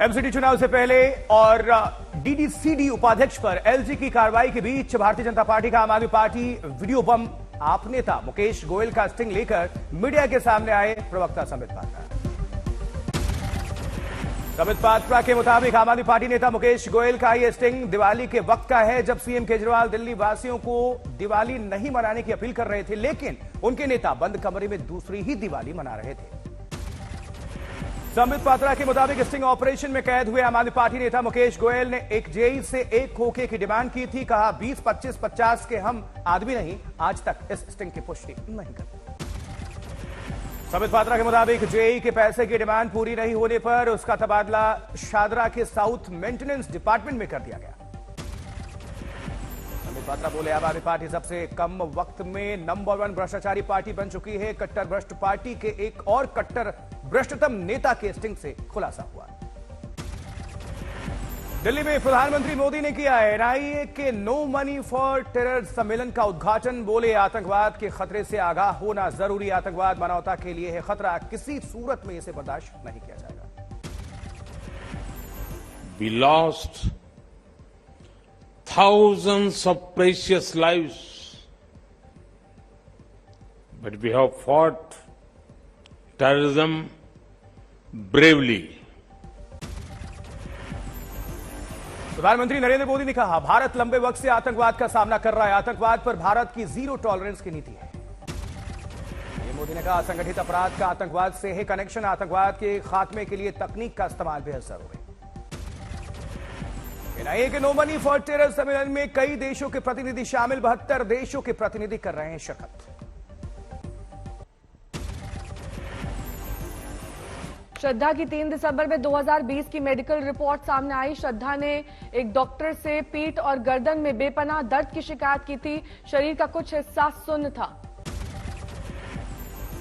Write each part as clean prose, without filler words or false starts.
MCD चुनाव से पहले और डीडीसीडी उपाध्यक्ष पर एलजी की कार्रवाई के बीच भारतीय जनता पार्टी का आम आदमी पार्टी वीडियो बम आप नेता मुकेश गोयल का स्टिंग लेकर मीडिया के सामने आए प्रवक्ता संबित पात्रा। संबित पात्रा के मुताबिक आम आदमी पार्टी नेता मुकेश गोयल का यह स्टिंग दिवाली के वक्त का है, जब सीएम केजरीवाल दिल्ली वासियों को दिवाली नहीं मनाने की अपील कर रहे थे, लेकिन उनके नेता बंद कमरे में दूसरी ही दिवाली मना रहे थे। संबित पात्रा के मुताबिक स्टिंग ऑपरेशन में कैद हुए आम आदमी पार्टी नेता मुकेश गोयल ने एक जेई से एक खोखे की डिमांड की थी। कहा 20, 25, 50 के हम आदमी नहीं, आज तक इस स्टिंग की पुष्टि नहीं करते। संबित पात्रा के मुताबिक जेई के पैसे की डिमांड पूरी नहीं होने पर उसका तबादला शादरा के साउथ मेंटेनेंस डिपार्टमेंट में कर दिया गया। संबित पात्रा बोले आम आदमी पार्टी सबसे कम वक्त में नंबर 1 भ्रष्टाचारी पार्टी बन चुकी है। कट्टर भ्रष्ट पार्टी के एक और कट्टर भ्रष्टतम नेता के स्टिंग से खुलासा हुआ। दिल्ली में प्रधानमंत्री मोदी ने किया एनआईए के नो मनी फॉर टेरर सम्मेलन का उद्घाटन। बोले आतंकवाद के खतरे से आगाह होना जरूरी, आतंकवाद मानवता के लिए है खतरा, किसी सूरत में इसे बर्दाश्त नहीं किया जाएगा। We lost thousands of precious lives, but we have fought terrorism bravely. प्रधानमंत्री नरेंद्र मोदी ने कहा भारत लंबे वक्त से आतंकवाद का सामना कर रहा है, आतंकवाद पर भारत की जीरो टॉलरेंस की नीति है। ये मोदी ने कहा संगठित अपराध का आतंकवाद से है कनेक्शन, आतंकवाद के खात्मे के लिए तकनीक का इस्तेमाल बेहद जरूरी है। एनआईए के नो मनी फॉर टेरर सम्मेलन में कई देशों के प्रतिनिधि शामिल, 72 देशों के प्रतिनिधि कर रहे हैं शिरकत। श्रद्धा की 3 दिसंबर में 2020 की मेडिकल रिपोर्ट सामने आई। श्रद्धा ने एक डॉक्टर से पीठ और गर्दन में बेपनाह दर्द की शिकायत की थी। शरीर का कुछ हिस्सा सुन्न था।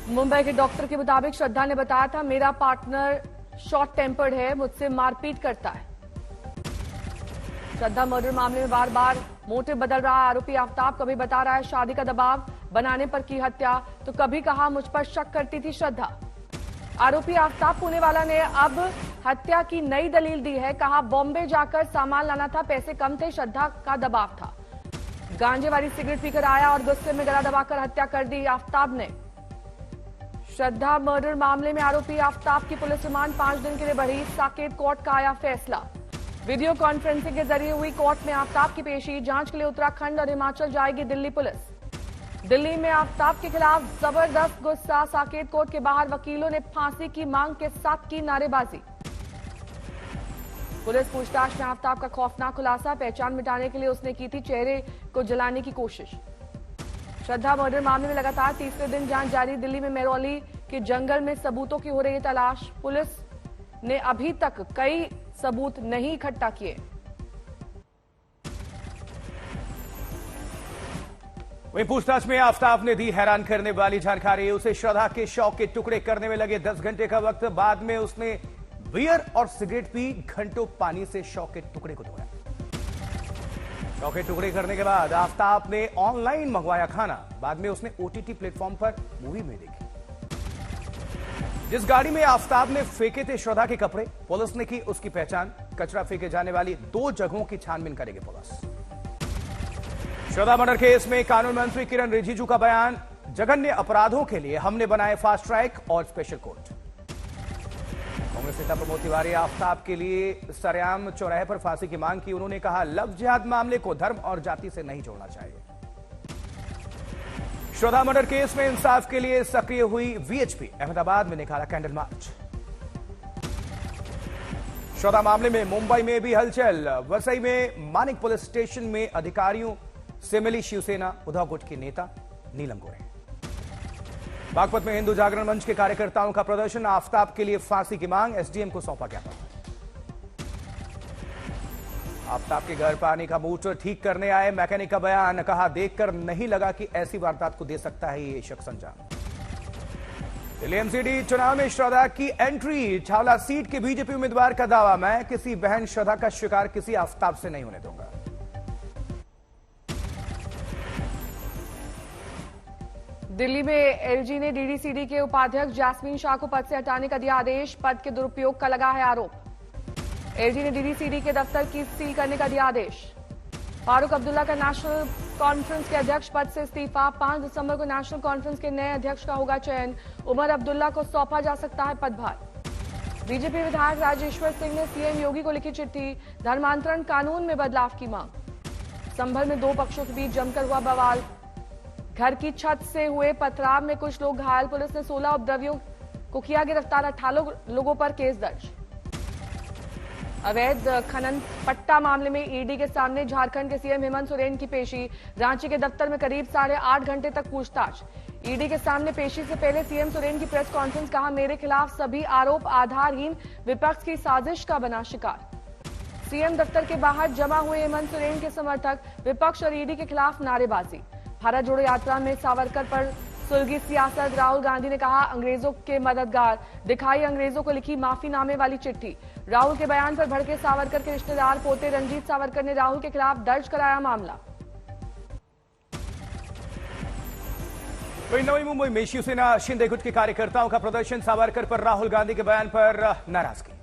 मुंबई के डॉक्टर के मुताबिक श्रद्धा ने बताया था मेरा पार्टनर शॉर्ट टेम्पर्ड है, मुझसे मारपीट करता है। श्रद्धा मर्डर मामले में बार बार मोटिव बदल रहा है। आरोपी आफ्ताब कभी बता रहा है शादी का दबाव बनाने पर की हत्या, तो कभी कहा मुझ पर शक करती थी श्रद्धा। आरोपी आफ्ताब पुणेवाला ने अब हत्या की नई दलील दी है। कहा बॉम्बे जाकर सामान लाना था, पैसे कम थे, श्रद्धा का दबाव था। गांजे वाली सिगरेट पीकर आया और गुस्से में गला दबाकर हत्या कर दी आफ्ताब ने। श्रद्धा मर्डर मामले में आरोपी आफ्ताब की पुलिस रिमांड 5 दिन के लिए बढ़ी। साकेत कोर्ट का आया फैसला। वीडियो कॉन्फ्रेंसिंग के जरिए हुई कोर्ट में आफ्ताब की पेशी। जांच के लिए उत्तराखंड और हिमाचल जाएगी दिल्ली पुलिस। दिल्ली में आफ्ताब के खिलाफ जबरदस्त गुस्सा। साकेत कोर्ट के बाहर वकीलों ने फांसी की मांग के साथ की नारेबाजी। पुलिस पूछताछ में आफ्ताब का खौफनाक खुलासा, पहचान मिटाने के लिए उसने की थी चेहरे को जलाने की कोशिश। श्रद्धा मर्डर मामले में लगातार तीसरे दिन जांच जारी। दिल्ली में मेरौली के जंगल में सबूतों की हो रही है तलाश। पुलिस ने अभी तक कई सबूत नहीं इकट्ठा किए। वहीं पूछताछ में आफ्ताब ने दी हैरान करने वाली जानकारी। उसे श्रद्धा के शौक के टुकड़े करने में लगे 10 घंटे का वक्त। बाद में उसने बियर और सिगरेट पी, घंटों पानी से शौक के टुकड़े को धोया। शौक के टुकड़े करने के बाद आफ्ताब ने ऑनलाइन मंगवाया खाना। बाद में उसने ओटीटी प्लेटफॉर्म पर मूवी में देखी। जिस गाड़ी में आफ्ताब ने फेंके थे श्रद्धा के कपड़े, पुलिस ने की उसकी पहचान। कचरा फेंके जाने वाली 2 जगहों की छानबीन करेगी पुलिस। श्रद्धा मर्डर केस में कानून मंत्री किरण रिजिजू का बयान। जघन्य अपराधों के लिए हमने बनाए फास्ट ट्रैक और स्पेशल कोर्ट। कांग्रेस नेता प्रमोद तिवारी आफ्ताब के लिए सरेआम चौराहे पर फांसी की मांग की। उन्होंने कहा लव जिहाद मामले को धर्म और जाति से नहीं जोड़ना चाहिए। श्रद्धा मर्डर केस में इंसाफ के लिए सक्रिय हुई वीएचपी। अहमदाबाद में निकाला कैंडल मार्च। श्रद्धा मामले में मुंबई में भी हलचल। वसई में मानिक पुलिस स्टेशन में अधिकारियों से मिली शिवसेना उद्धव गुट की नेता नीलम गोरे। बागपत में हिंदू जागरण मंच के कार्यकर्ताओं का प्रदर्शन। आफ्ताब के लिए फांसी की मांग, एसडीएम को सौंपा गया था। आफ्ताब के घर पानी का मोटर ठीक करने आए मैकेनिक का बयान। कहा देखकर नहीं लगा कि ऐसी वारदात को दे सकता है ये शख्स अंजाम। दिल्ली एमसीडी चुनाव में श्रद्धा की एंट्री। छावला सीट के बीजेपी उम्मीदवार का दावा, मैं किसी बहन श्रद्धा का शिकार किसी आफ्ताब से नहीं होने दूंगा। दिल्ली में एलजी ने डीडीसीडी के उपाध्यक्ष जैस्मीन शाह को पद से हटाने का दिया आदेश। पद के दुरुपयोग का लगा है आरोप। एलजी ने डीडीसीडी के दफ्तर की सील करने का दिया आदेश। फारूक अब्दुल्ला का नेशनल कॉन्फ्रेंस के अध्यक्ष पद से इस्तीफा। 5 दिसंबर को नेशनल कॉन्फ्रेंस के नए अध्यक्ष का होगा चयन। उमर अब्दुल्ला को सौंपा जा सकता है पदभार। बीजेपी विधायक राजेश्वर सिंह ने सीएम योगी को लिखी चिट्ठी, धर्मांतरण कानून में बदलाव की मांग। संभल में 2 पक्षों के बीच जमकर हुआ बवाल। घर की छत से हुए पथराव में कुछ लोग घायल। पुलिस ने 16 उपद्रवियों को किया गिरफ्तार। 18 लोगों पर केस दर्ज। अवैध खनन पट्टा मामले में ईडी के सामने झारखंड के सीएम हेमंत सोरेन की पेशी। रांची के दफ्तर में करीब 8.5 घंटे तक पूछताछ। ईडी के सामने पेशी से पहले सीएम सोरेन की प्रेस कॉन्फ्रेंस। कहा, मेरे खिलाफ सभी आरोप आधारहीन, विपक्ष की साजिश का बना शिकार। सीएम दफ्तर के बाहर जमा हुए हेमंत सोरेन के समर्थक। विपक्ष और ईडी के खिलाफ नारेबाजी। भारत जोड़ो यात्रा में सावरकर पर सुलगी सियासत। राहुल गांधी ने कहा, अंग्रेजों के मददगार, दिखाई अंग्रेजों को लिखी माफीनामे वाली चिट्ठी। राहुल के बयान पर भड़के सावरकर के रिश्तेदार। पोते रंजीत सावरकर ने राहुल के खिलाफ दर्ज कराया मामला। वहीं नवी मुंबई में शिवसेना शिंदे गुट के कार्यकर्ताओं का प्रदर्शन। सावरकर पर राहुल गांधी के बयान पर नाराजगी।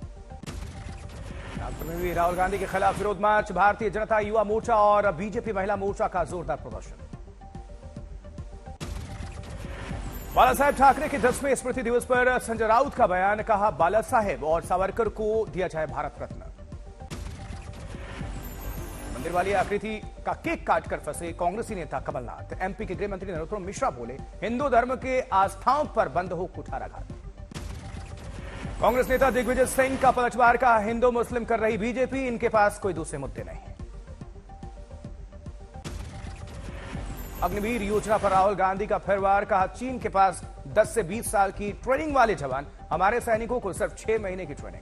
नागपुर में भी राहुल गांधी के खिलाफ विरोध मार्च। भारतीय जनता युवा मोर्चा और बीजेपी महिला मोर्चा का जोरदार प्रदर्शन। बाला साहेब ठाकरे के 10वें स्मृति दिवस पर संजय राउत का बयान। कहा, बाला साहेब और सावरकर को दिया जाए भारत रत्न। मंदिर वाली आकृति का केक काटकर फंसे कांग्रेसी नेता कमलनाथ। एमपी के गृह मंत्री नरोत्तम मिश्रा बोले, हिंदू धर्म के आस्थाओं पर बंद हो कुठाराघात। कांग्रेस नेता दिग्विजय सिंह का पलटवार। का हिंदू मुस्लिम कर रही बीजेपी, इनके पास कोई दूसरे मुद्दे नहीं। अग्निवीर योजना पर राहुल गांधी का फिरवार। कहा, चीन के पास 10 से 20 साल की ट्रेनिंग वाले जवान, हमारे सैनिकों को सिर्फ 6 महीने की ट्रेनिंग।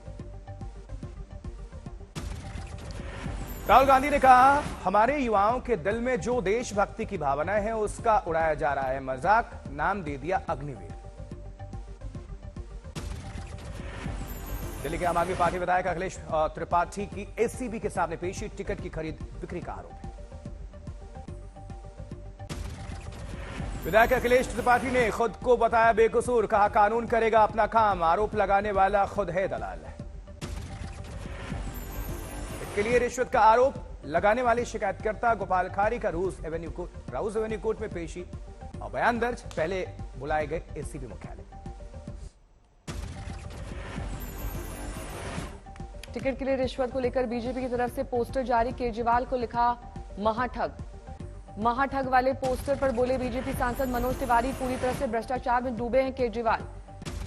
राहुल गांधी ने कहा, हमारे युवाओं के दिल में जो देशभक्ति की भावनाएं हैं उसका उड़ाया जा रहा है मजाक। नाम दे दिया अग्निवीर। दिल्ली के आम आदमी पार्टी विधायक अखिलेश त्रिपाठी की एसीबी के सामने पेशी। टिकट की खरीद बिक्री का आरोप है। विधायक अखिलेश त्रिपाठी ने खुद को बताया बेकसूर। कहा, कानून करेगा अपना काम, आरोप लगाने वाला खुद है दलाल। इसके लिए रिश्वत का आरोप लगाने वाले शिकायतकर्ता गोपाल खारी का राउस एवेन्यू कोर्ट में पेशी और बयान दर्ज। पहले बुलाए गए एसीबी मुख्यालय। टिकट के लिए रिश्वत को लेकर बीजेपी की तरफ से पोस्टर जारी। केजरीवाल को लिखा महाठग वाले पोस्टर पर बोले बीजेपी सांसद मनोज तिवारी, पूरी तरह से भ्रष्टाचार में डूबे हैं केजरीवाल।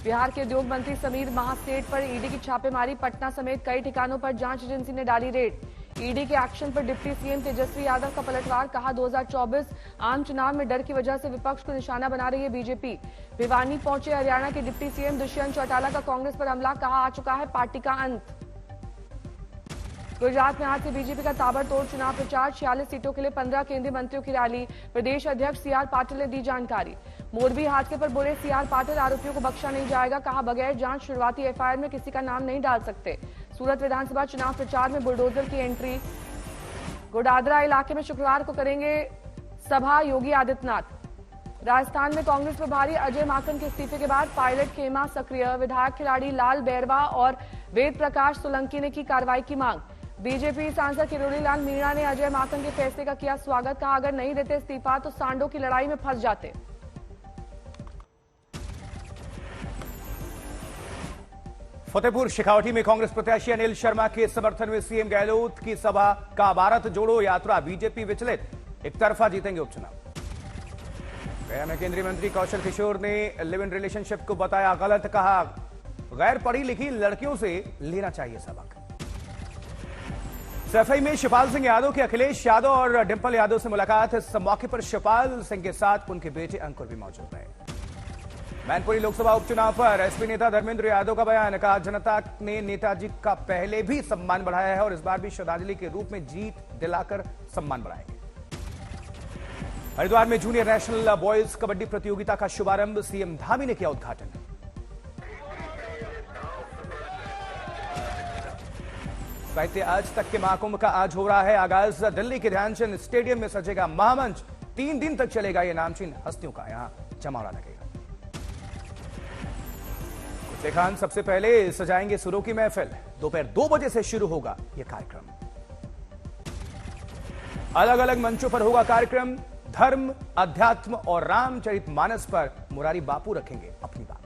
बिहार के उद्योग मंत्री समीर महासेठ पर ईडी की छापेमारी। पटना समेत कई ठिकानों पर जांच एजेंसी ने डाली रेड। ईडी के एक्शन पर डिप्टी सीएम तेजस्वी यादव का पलटवार। कहा, 2024 आम चुनाव में डर की वजह से विपक्ष को निशाना बना रही है बीजेपी। भिवानी पहुंचे हरियाणा के डिप्टी सीएम दुष्यंत चौटाला का कांग्रेस पर हमला। कहा, आ चुका है पार्टी का अंत। गुजरात में आज से बीजेपी का ताबड़तोड़ चुनाव प्रचार। 46 सीटों के लिए 15 केंद्रीय मंत्रियों की रैली। प्रदेश अध्यक्ष सीआर पाटिल ने दी जानकारी। मोरबी हादसे पर बोले सीआर पाटिल, आरोपियों को बख्शा नहीं जाएगा। कहा, बगैर जांच शुरुआती एफआईआर में किसी का नाम नहीं डाल सकते। सूरत विधानसभा चुनाव प्रचार में बुलडोजर की एंट्री। गोडादरा इलाके में शुक्रवार को करेंगे सभा योगी आदित्यनाथ। राजस्थान में कांग्रेस प्रभारी अजय माकन के इस्तीफे के बाद पायलट खेमा सक्रिय। विधायक खिलाड़ी लाल बैरवा और वेद प्रकाश सोलंकी ने की कार्रवाई की मांग। बीजेपी सांसद किरोड़ी लाल मीणा ने अजय माकन के फैसले का किया स्वागत। कहा, अगर नहीं देते इस्तीफा तो सांडों की लड़ाई में फंस जाते। फतेहपुर शेखावटी में कांग्रेस प्रत्याशी अनिल शर्मा के समर्थन में सीएम गहलोत की सभा। का भारत जोड़ो यात्रा, बीजेपी विचलित, एक तरफा जीतेंगे उपचुनाव। गया में केंद्रीय मंत्री कौशल किशोर ने लिव इन रिलेशनशिप को बताया गलत। कहा, गैर पढ़ी लिखी लड़कियों से लेना चाहिए सबक। सफाई में शिवपाल सिंह यादव के अखिलेश यादव और डिंपल यादव से मुलाकात। इस मौके पर शिवपाल सिंह के साथ उनके बेटे अंकुर भी मौजूद रहे। मैनपुरी लोकसभा उपचुनाव पर एसपी नेता धर्मेंद्र यादव का बयान। कहा, जनता ने नेताजी का पहले भी सम्मान बढ़ाया है और इस बार भी श्रद्धांजलि के रूप में जीत दिलाकर सम्मान बढ़ाएंगे। हरिद्वार में जूनियर नेशनल बॉयज कबड्डी प्रतियोगिता का शुभारंभ। सीएम धामी ने किया उद्घाटन। साहित्य आज तक के महाकुंभ का आज हो रहा है आगाज। दिल्ली के ध्यानचंद स्टेडियम में सजेगा महामंच। 3 दिन तक चलेगा यह नामचीन हस्तियों का यहां जमावड़ा लगेगा। कुछ खान सबसे पहले सजाएंगे सुरों की महफिल। दोपहर 2 बजे से शुरू होगा यह कार्यक्रम। अलग अलग मंचों पर होगा कार्यक्रम। धर्म, अध्यात्म और रामचरितमानस पर मुरारी बापू रखेंगे अपनी बात।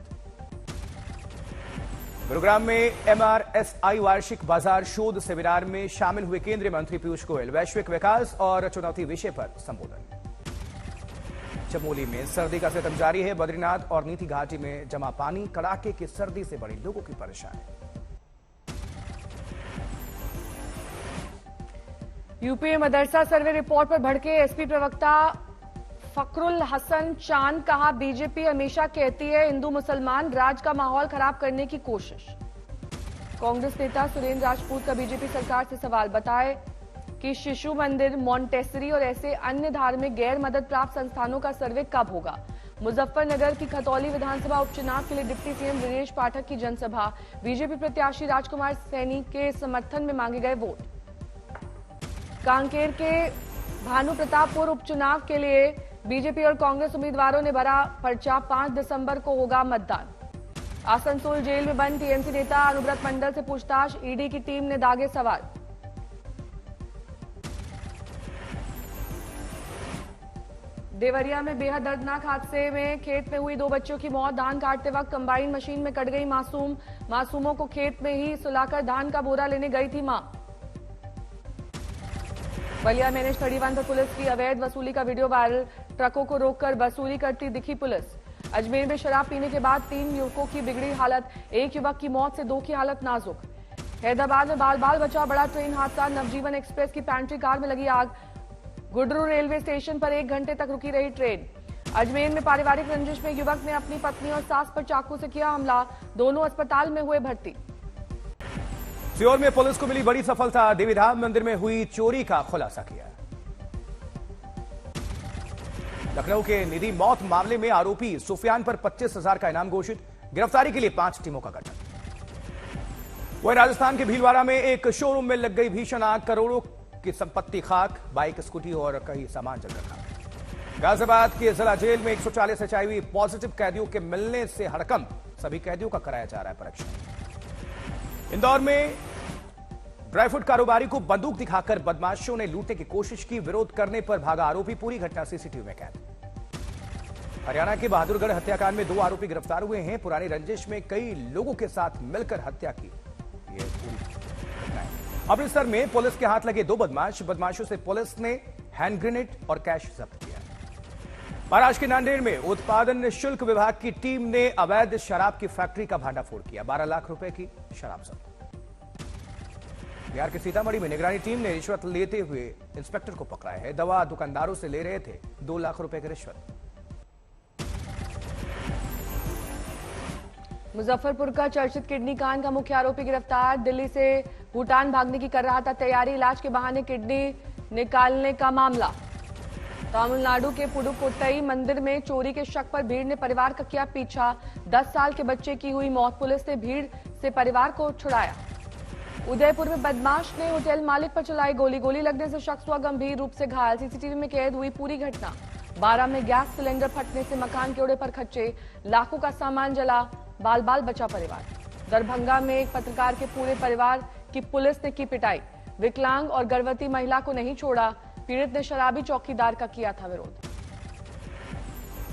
गुरुग्राम में MRSI वार्षिक बाजार शोध सेमिनार में शामिल हुए केंद्रीय मंत्री पीयूष गोयल। वैश्विक विकास और चुनौती विषय पर संबोधन। चमोली में सर्दी का सितम जारी है। बद्रीनाथ और नीति घाटी में जमा पानी। कड़ाके की सर्दी से बढ़ी लोगों की परेशानी। यूपी में मदरसा सर्वे रिपोर्ट पर भड़के एसपी प्रवक्ता फखरुल हसन चांद। कहा, बीजेपी हमेशा कहती है हिंदू मुसलमान राज का माहौल खराब करने की कोशिश। कांग्रेस नेता सुरेंद्र राजपूत का बीजेपी सरकार से सवाल। बताए कि शिशु मंदिर, मॉन्टेसरी और ऐसे अन्य धार्मिक गैर मदद प्राप्त संस्थानों का सर्वे कब होगा। मुजफ्फरनगर की खतौली विधानसभा उपचुनाव के लिए डिप्टी सीएम ब्रजेश पाठक की जनसभा। बीजेपी प्रत्याशी राजकुमार सैनी के समर्थन में मांगे गए वोट। कांकेर के भानु प्रतापपुर उपचुनाव के लिए बीजेपी और कांग्रेस उम्मीदवारों ने भरा पर्चा। 5 दिसंबर को होगा मतदान। आसनसोल जेल में बंद टीएमसी नेता अनुव्रत मंडल से पूछताछ। ईडी की टीम ने दागे सवाल। देवरिया में बेहद दर्दनाक हादसे में खेत में हुई 2 बच्चों की मौत। धान काटते वक्त कंबाइन मशीन में कट गई मासूमों को खेत में ही सुलाकर धान का बोरा लेने गई थी मां। बलिया में NH 31 पर पुलिस की अवैध वसूली का वीडियो वायरल। ट्रकों को रोककर वसूली करती दिखी पुलिस। अजमेर में शराब पीने के बाद 3 युवकों की बिगड़ी हालत। एक युवक की मौत से 2 की हालत नाजुक। हैदराबाद में बाल बचा बड़ा ट्रेन हादसा। नवजीवन एक्सप्रेस की पैंट्री कार में लगी आग। गुडरू रेलवे स्टेशन पर 1 घंटे तक रुकी रही ट्रेन। अजमेर में पारिवारिक रंजिश में युवक ने अपनी पत्नी और सास पर चाकू से किया हमला। दोनों अस्पताल में हुए भर्ती। सीहोर में पुलिस को मिली बड़ी सफलता। देवीधाम मंदिर में हुई चोरी का खुलासा किया। लखनऊ के निधि मौत मामले में आरोपी सुफियान पर 25,000 का इनाम घोषित। गिरफ्तारी के लिए 5 टीमों का गठन। वहीं राजस्थान के भीलवाड़ा में एक शोरूम में लग गई भीषण आग। करोड़ों की संपत्ति खाक। बाइक, स्कूटी और कई सामान जल रखा। गाजियाबाद के जिला जेल में 140 HIV पॉजिटिव कैदियों के मिलने से हड़कंप। सभी कैदियों का कराया जा रहा है परीक्षण। इंदौर में ड्राईफ्रूट कारोबारी को बंदूक दिखाकर बदमाशों ने लूटने की कोशिश की। विरोध करने पर भागा आरोपी। पूरी घटना सीसीटीवी में कैद। हरियाणा के बहादुरगढ़ हत्याकांड में 2 आरोपी गिरफ्तार हुए हैं। पुरानी रंजिश में कई लोगों के साथ मिलकर हत्या की ये पूरी घटना है। अमृतसर में पुलिस के हाथ लगे 2 बदमाशों से पुलिस ने हैंड ग्रेनेड और कैश जब्त किया। महाराष्ट्र के नांदेड़ में उत्पादन शुल्क विभाग की टीम ने अवैध शराब की फैक्ट्री का भांडाफोड़ किया। 12 लाख रुपए की शराब जब्त। बिहार के सीतामढ़ी में निगरानी टीम ने रिश्वत लेते हुए इंस्पेक्टर को पकड़ा है। दवा दुकानदारों से ले रहे थे 2 लाख रुपए की रिश्वत। मुजफ्फरपुर का चर्चित किडनी कांड का मुख्य आरोपी गिरफ्तार। दिल्ली से भूटान भागने की कर रहा था तैयारी। इलाज के बहाने किडनी निकालने का मामला। तमिलनाडु के पुडुकोट्टई मंदिर में चोरी के शक पर भीड़ ने परिवार का किया पीछा। 10 साल के बच्चे की हुई मौत। पुलिस ने भीड़ से परिवार को छुड़ाया। उदयपुर में बदमाश ने होटल मालिक पर चलाई गोली। गोली लगने से शख्स हुआ गंभीर रूप से घायल। सीसीटीवी में कैद हुई पूरी घटना। 12 में गैस सिलेंडर फटने से मकान के ओढ़े पर खच्चे। लाखों का सामान जला। बाल बचा परिवार। दरभंगा में एक पत्रकार के पूरे परिवार की पुलिस ने की पिटाई। विकलांग और गर्भवती महिला को नहीं छोड़ा। पीड़ित ने शराबी चौकीदार का किया था विरोध।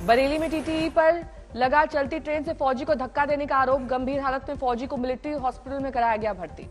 बरेली में टीटीई पर लगा चलती ट्रेन से फौजी को धक्का देने का आरोप। गंभीर हालत में फौजी को मिलिट्री हॉस्पिटल में कराया गया भर्ती।